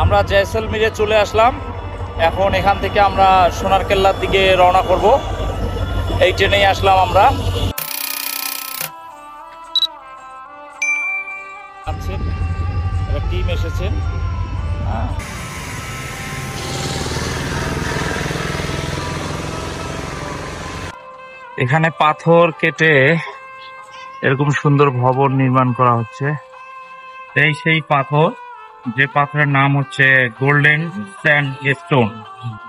আমরা জয়সলমীরে চলে আসলাম। এখন এখান থেকে আমরা সোনার কেল্লার দিকে রওনা করব। এই ট্রেনেই আসলাম আমরা। টিম এসেছেন। এখানে পাথর কেটে এরকম সুন্দর ভবন নির্মাণ করা হচ্ছে। এই সেই পাথর, যে পাথরের নাম হচ্ছে গোল্ডেন স্যান্ডস্টোন।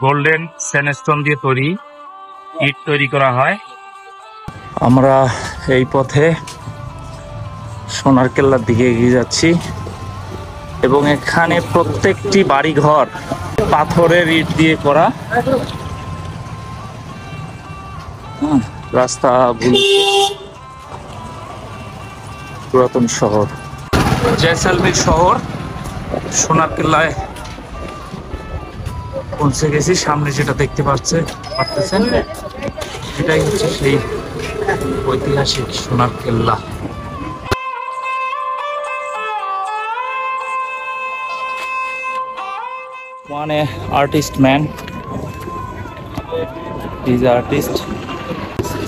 গোল্ডেন স্যান্ডস্টোন দিয়ে তৈরি ইট তৈরি করা হয়। আমরা এই পথে সোনার কেল্লার দিকে এগিয়ে যাচ্ছি এবং এখানে প্রত্যেকটি বাড়িঘর পাথরের ইট দিয়ে করা। রাস্তা পুরাতন শহর জয়সলমীর শহর সোনার কেল্লায় পৌঁছে গেছি। সামনে যেটা দেখতে পাচ্ছেন এটাই হচ্ছে সেই ঐতিহাসিক সোনার কেল্লা। One artist man, he's an artist,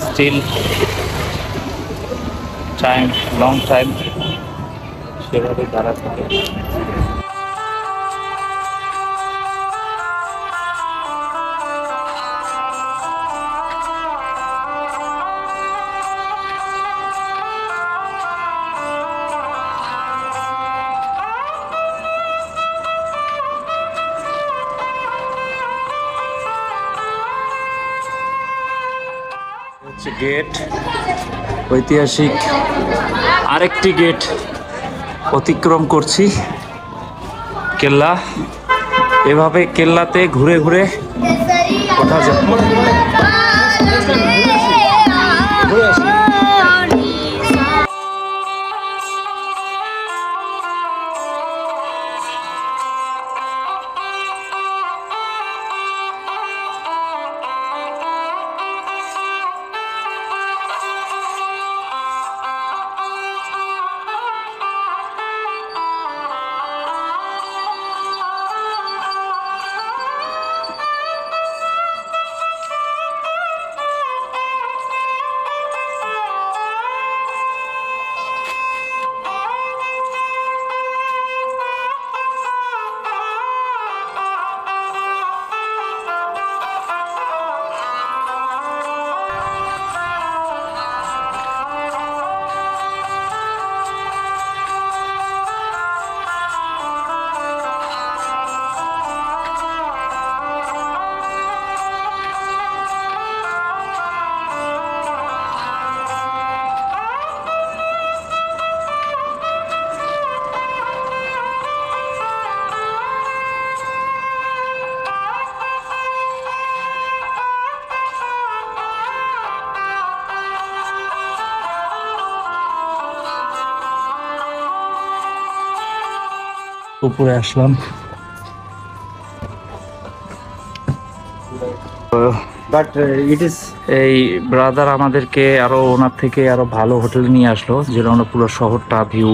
still time, long time সেভাবে দাঁড়া থাকে। গেট, ঐতিহাসিক আরেকটি গেট অতিক্রম করছি। কেল্লা, এভাবে কেল্লাতে ঘুরে ঘুরে কোথাও যাব। উপরে আসলাম। এই ব্রাদার আমাদেরকে আরো ওনার থেকে আরো ভালো হোটেলে নিয়ে আসলো, যেটা আমরা পুরো শহরটা ভিউ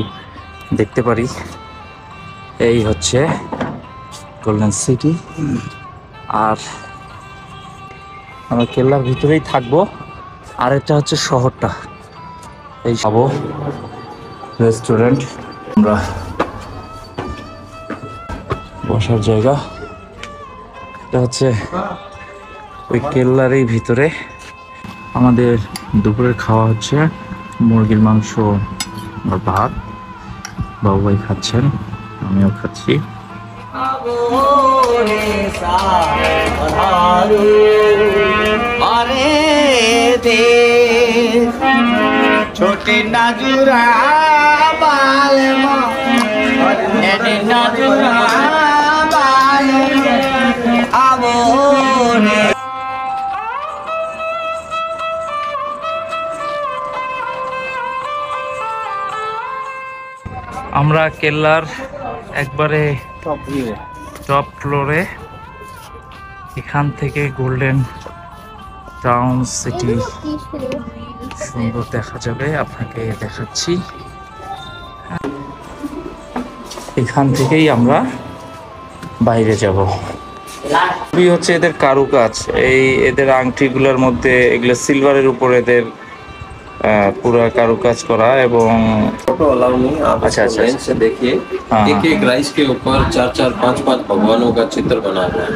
দেখতে পারি। এই হচ্ছে গোল্ডেন সিটি। আর আমরা কেল্লার ভিতরেই থাকবো। আর এটা হচ্ছে শহরটা। এই যাবো রেস্টুরেন্ট, আমরা বসার জায়গা। এটা হচ্ছে ওই কেল্লারই ভিতরে। আমাদের দুপুরের খাওয়া হচ্ছে মুরগির মাংস আর ভাত। বাবু ভাই খাচ্ছেন, আমিও খাচ্ছি। ছোটি নাজুরা আমরা কেল্লার একবারে টপ ফ্লোরে। এখান থেকে গোল্ডেন টাউন সিটি সুন্দর দেখা যাবে, আপনাকে দেখাচ্ছি। এখান থেকেই আমরা বাইরে যাব। খুবই হচ্ছে এদের কারুকাজ, এই এদের আংটিগুলোর মধ্যে এগুলো সিলভারের উপর এদের पूरा कारुकाज करा एवं फोटो अलाउ नहीं, आप अच्छा, इसको अच्छा, लेंस से देखिए। हाँ, एक एक राइस के ऊपर 4-4 5-5 भगवानों का चित्र बना हुआ है।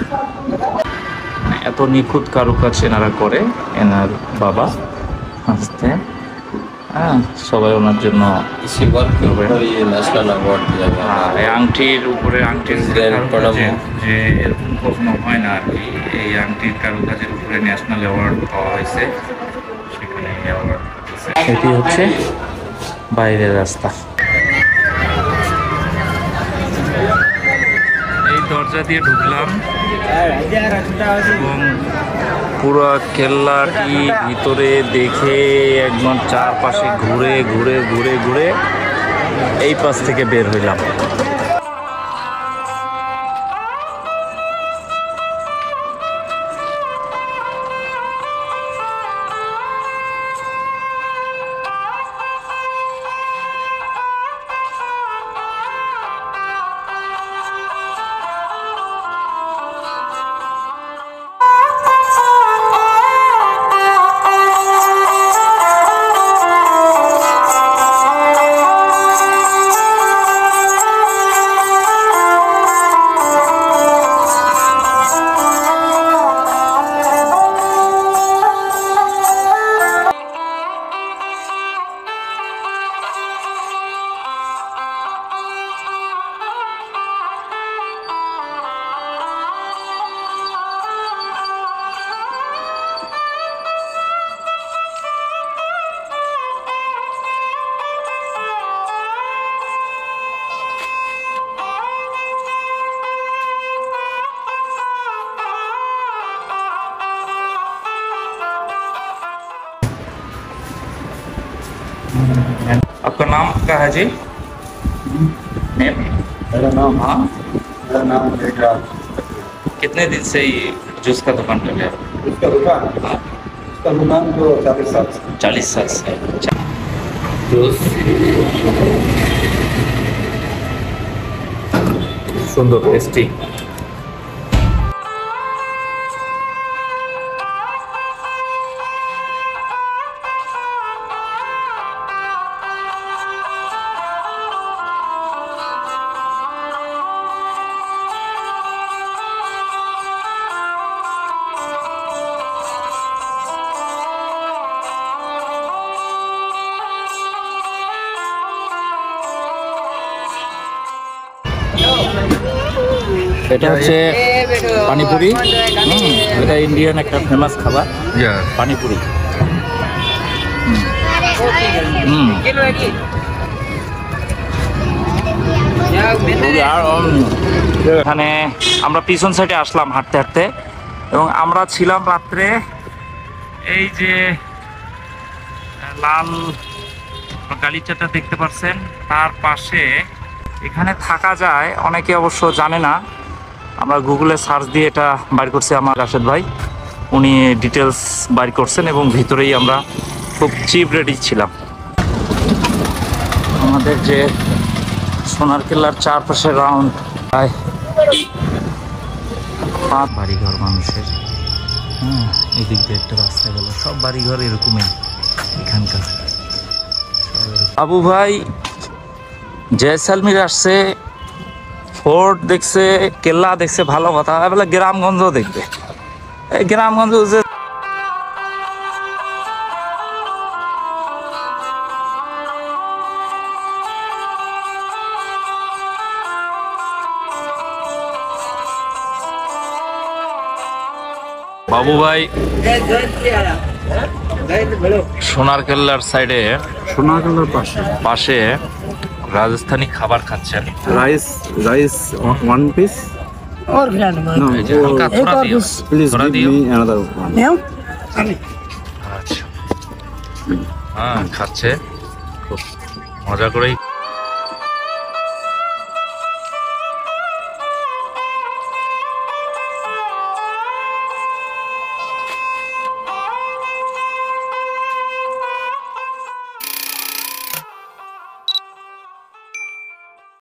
এত নিখুঁত কারুকাজ এনারা করে। এনার বাবা আসতে সবাই ওনার জন্য इसी वर्क के ऊपर ये नेशनल अवार्ड दिया गया है। এই আংটির উপরে আংটির কারুকাজ যে এরকম কখনো হয় না আর কি। এই আংটির কারুকাজের উপরে ন্যাশনাল অ্যাওয়ার্ড পাওয়া হয়েছে, সেখানে অ্যাওয়ার্ড। এটি হচ্ছে বাইরের রাস্তা। এই দরজা দিয়ে ঢুকলাম এবং পুরো কেল্লাটি ভিতরে দেখে একদম চারপাশে ঘুরে ঘুরে ঘুরে ঘুরে এই পাশ থেকে বের হইলাম। आपका नाम क्या है जी? नेम? मेरा नाम हाँ, मेरा नाम बेटा। कितने दिन से ये जूस का दुकान कर रहे हैं? इसका दुकान हाँ, इसका दुकान तो 40 साल से। 40 साल से। जूस सुंदर टेस्टी। এটা হচ্ছে পানিপুরি। এটা ইন্ডিয়ান একটা ফেমাস খাবার পানিপুরি। এখানে আমরা পিছন সাইডে আসলাম হাঁটতে হাঁটতে, এবং আমরা ছিলাম রাত্রে এই যে লাল গালিচাটা দেখতে পাচ্ছেন তার পাশে। এখানে থাকা যায়, অনেকে অবশ্য জানে না। আমরা গুগলে সার্চ দিয়ে এটা বাইর করছি, আমার রাশেদ ভাই উনি ডিটেলস বাইর করছেন, এবং ভিতরেই আমরা খুব চিপ রেডি ছিলাম। আমাদের যে সোনার কেল্লার চারপাশে রাউন্ড প্রায় 5 বাড়িঘর মানুষের। এদিক দিয়ে একটা রাস্তা গেল, সব বাড়িঘর এরকমই এখানকার। আবু ভাই জয়সালমির আসছে, ফোর্ট দেখছে, কেল্লা দেখছে, ভালো কথা। এবেলা গ্রামগঞ্জ দেখবে, এই গ্রামগঞ্জ যে বাবু ভাই সোনার কেল্লার সাইডে, সোনার কেল্লার পাশে পাশে রাজস্থানী খাবার খাচ্ছেন। राइस राइस 1 piece और खिलाने में no এই যে হালকা एक থোড়া और দিও, piece। please थोड़ा give दियो। me another one। नहीं আচ্ছা, হ্যাঁ খাচ্ছে খুব মজা করেই।